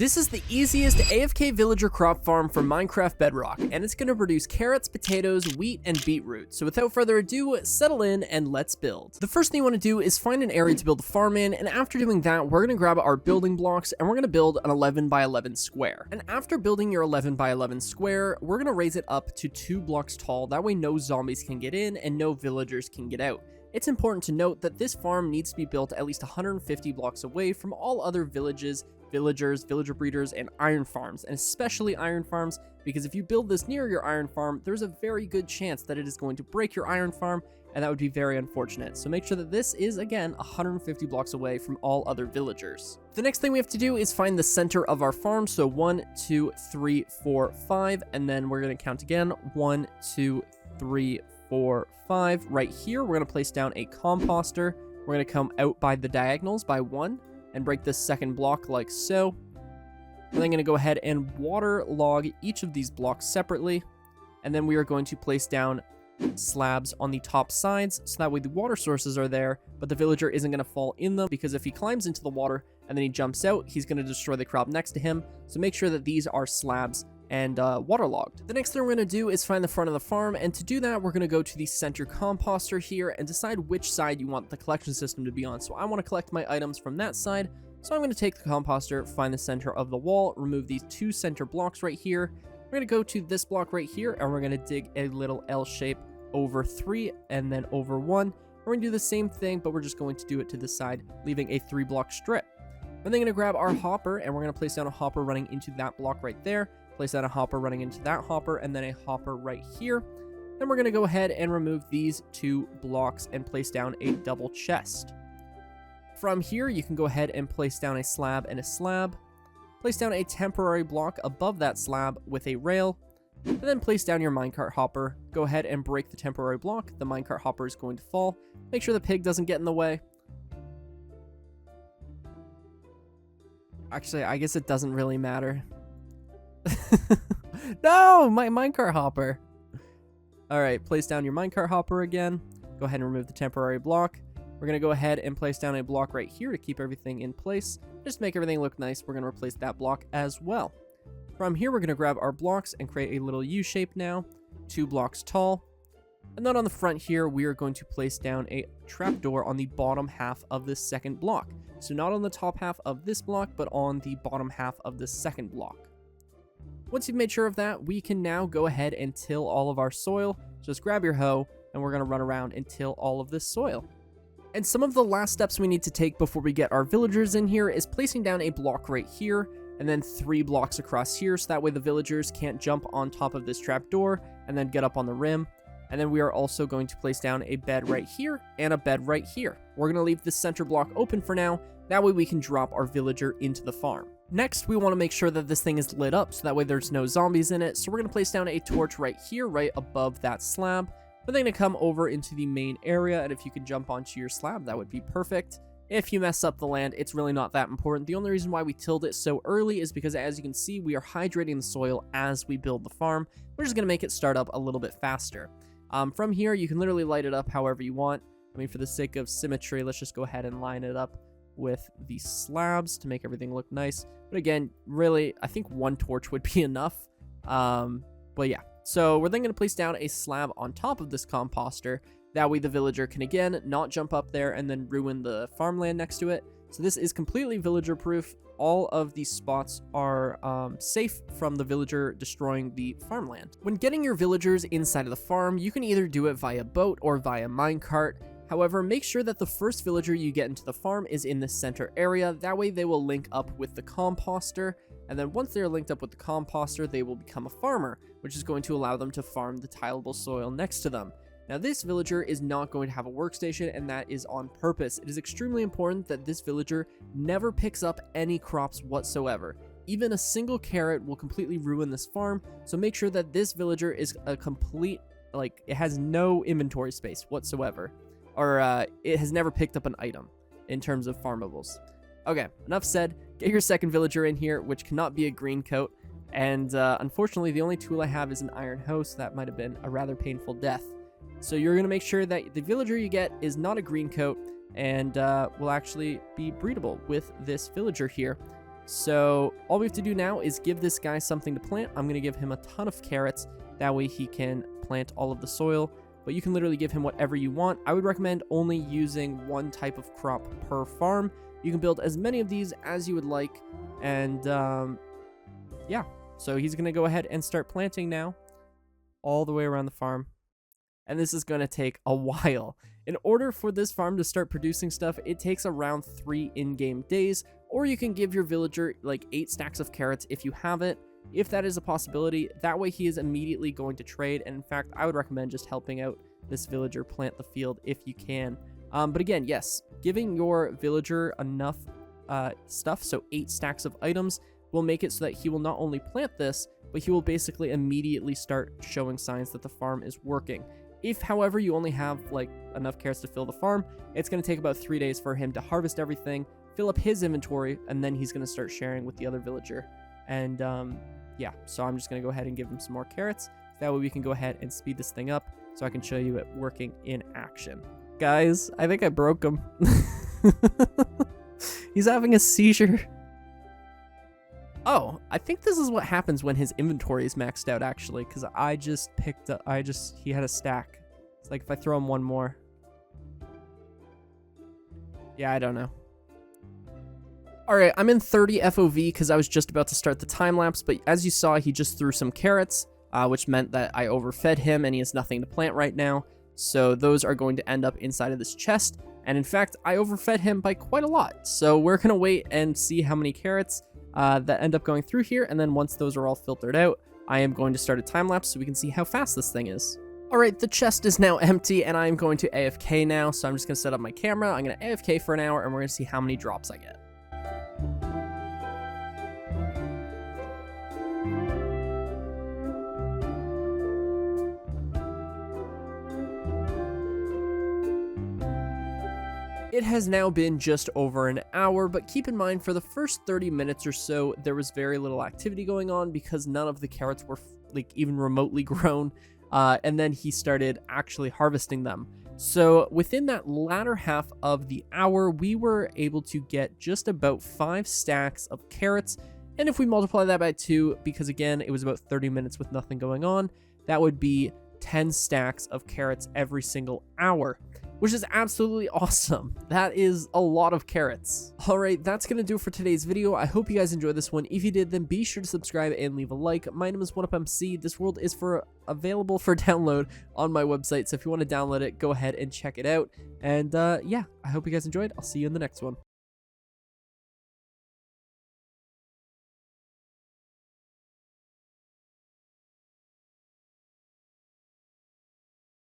This is the easiest AFK Villager Crop Farm for Minecraft Bedrock, and it's going to produce carrots, potatoes, wheat, and beetroot. So without further ado, settle in and let's build. The first thing you want to do is find an area to build the farm in, and after doing that, we're going to grab our building blocks and we're going to build an 11 by 11 square. And after building your 11 by 11 square, we're going to raise it up to 2 blocks tall. That way no zombies can get in and no villagers can get out. It's important to note that this farm needs to be built at least 150 blocks away from all other villages, villagers, villager breeders, and iron farms, and especially iron farms, because if you build this near your iron farm, there's a very good chance that it is going to break your iron farm, and that would be very unfortunate. So make sure that this is, again, 150 blocks away from all other villagers. The next thing we have to do is find the center of our farm, so 1, 2, 3, 4, 5, and then we're going to count again, 1, 2, 3, 4, 5. Right here, we're going to place down a composter. We're going to come out by the diagonals by 1, and break this second block like so. And then going to go ahead and water log each of these blocks separately. And then we are going to place down slabs on the top sides, so that way the water sources are there, but the villager isn't going to fall in them, because if he climbs into the water and then he jumps out, he's going to destroy the crop next to him. So make sure that these are slabs and waterlogged. The next thing we're going to do is find the front of the farm, and to do that, we're going to go to the center composter here and decide which side you want the collection system to be on. So I want to collect my items from that side, so I'm going to take the composter, find the center of the wall, remove these 2 center blocks right here. We're going to go to this block right here, and we're going to dig a little L shape over 3 and then over 1. We're going to do the same thing, but we're just going to do it to the side, leaving a 3 block strip. We're then going to grab our hopper, and we're going to place down a hopper running into that block right there. Place down a hopper running into that hopper, and then a hopper right here. Then we're going to go ahead and remove these 2 blocks and place down a double chest. From here, you can go ahead and place down a slab and a slab. Place down a temporary block above that slab with a rail. And then place down your minecart hopper. Go ahead and break the temporary block. The minecart hopper is going to fall. Make sure the pig doesn't get in the way. Actually, I guess it doesn't really matter. No, my minecart hopper. All right, place down your minecart hopper again. Go ahead and remove the temporary block. We're going to go ahead and place down a block right here to keep everything in place. Just to make everything look nice, we're going to replace that block as well. From here, we're going to grab our blocks and create a little U shape now, 2 blocks tall. And then on the front here, we are going to place down a trapdoor on the bottom half of this second block. So not on the top half of this block, but on the bottom half of the second block. Once you've made sure of that, we can now go ahead and till all of our soil. Just grab your hoe, and we're going to run around and till all of this soil. And some of the last steps we need to take before we get our villagers in here is placing down a block right here, and then 3 blocks across here, so that way the villagers can't jump on top of this trapdoor and then get up on the rim. And then we are also going to place down a bed right here and a bed right here. We're going to leave this center block open for now. That way we can drop our villager into the farm. Next, we want to make sure that this thing is lit up, so that way there's no zombies in it. So we're going to place down a torch right here, right above that slab. We're then going to come over into the main area, and if you can jump onto your slab, that would be perfect. If you mess up the land, it's really not that important. The only reason why we tilled it so early is because, as you can see, we are hydrating the soil as we build the farm. We're just going to make it start up a little bit faster. From here, you can literally light it up however you want. I mean, for the sake of symmetry, let's just go ahead and line it up with the slabs to make everything look nice. But again, really, I think 1 torch would be enough. But yeah, so we're then going to place down a slab on top of this composter. That way the villager can, again, not jump up there and then ruin the farmland next to it. So this is completely villager proof. All of these spots are safe from the villager destroying the farmland. When getting your villagers inside of the farm, you can either do it via boat or via minecart. However, make sure that the first villager you get into the farm is in the center area. That way they will link up with the composter. And then once they're linked up with the composter, they will become a farmer, which is going to allow them to farm the tileable soil next to them. Now, this villager is not going to have a workstation, and that is on purpose. It is extremely important that this villager never picks up any crops whatsoever. Even a single carrot will completely ruin this farm, so make sure that this villager is a complete, like, it has no inventory space whatsoever. Or it has never picked up an item in terms of farmables. Okay, enough said. Get your second villager in here, which cannot be a green coat. And unfortunately, the only tool I have is an iron hoe, so that might have been a rather painful death. So you're going to make sure that the villager you get is not a green coat and will actually be breedable with this villager here. So all we have to do now is give this guy something to plant. I'm going to give him a ton of carrots. That way he can plant all of the soil. But you can literally give him whatever you want. I would recommend only using one type of crop per farm. You can build as many of these as you would like. And yeah, so he's going to go ahead and start planting now all the way around the farm. And this is going to take a while. In order for this farm to start producing stuff, it takes around 3 in-game days, or you can give your villager like 8 stacks of carrots if you have it. If that is a possibility, that way he is immediately going to trade. And in fact, I would recommend just helping out this villager plant the field if you can. But again, yes, giving your villager enough stuff, so 8 stacks of items, will make it so that he will not only plant this, but he will basically immediately start showing signs that the farm is working. If, however, you only have like enough carrots to fill the farm, it's going to take about 3 days for him to harvest everything, fill up his inventory, and then he's going to start sharing with the other villager. And yeah, so I'm just going to go ahead and give him some more carrots. That way we can go ahead and speed this thing up so I can show you it working in action. Guys, I think I broke him. He's having a seizure. Oh, I think this is what happens when his inventory is maxed out, actually, because I just picked up, he had a stack. It's like if I throw him one more. Yeah, I don't know. Alright, I'm in 30 FOV because I was just about to start the time lapse, but as you saw, he just threw some carrots, which meant that I overfed him and he has nothing to plant right now. So those are going to end up inside of this chest. And in fact, I overfed him by quite a lot. So we're going to wait and see how many carrots that end up going through here, and then once those are all filtered out, I am going to start a time lapse so we can see how fast this thing is. Alright, the chest is now empty, and I'm going to AFK now, so I'm just going to set up my camera, I'm going to AFK for an hour, and we're going to see how many drops I get. It has now been just over an hour, but keep in mind for the first 30 minutes or so, there was very little activity going on because none of the carrots were like even remotely grown, and then he started actually harvesting them. So within that latter half of the hour, we were able to get just about 5 stacks of carrots, and if we multiply that by 2, because again, it was about 30 minutes with nothing going on, that would be 10 stacks of carrots every single hour, which is absolutely awesome. That is a lot of carrots. Alright, that's going to do it for today's video. I hope you guys enjoyed this one. If you did, then be sure to subscribe and leave a like. My name is 1UpMC. This world is available for download on my website, so if you want to download it, go ahead and check it out. And yeah, I hope you guys enjoyed. I'll see you in the next one.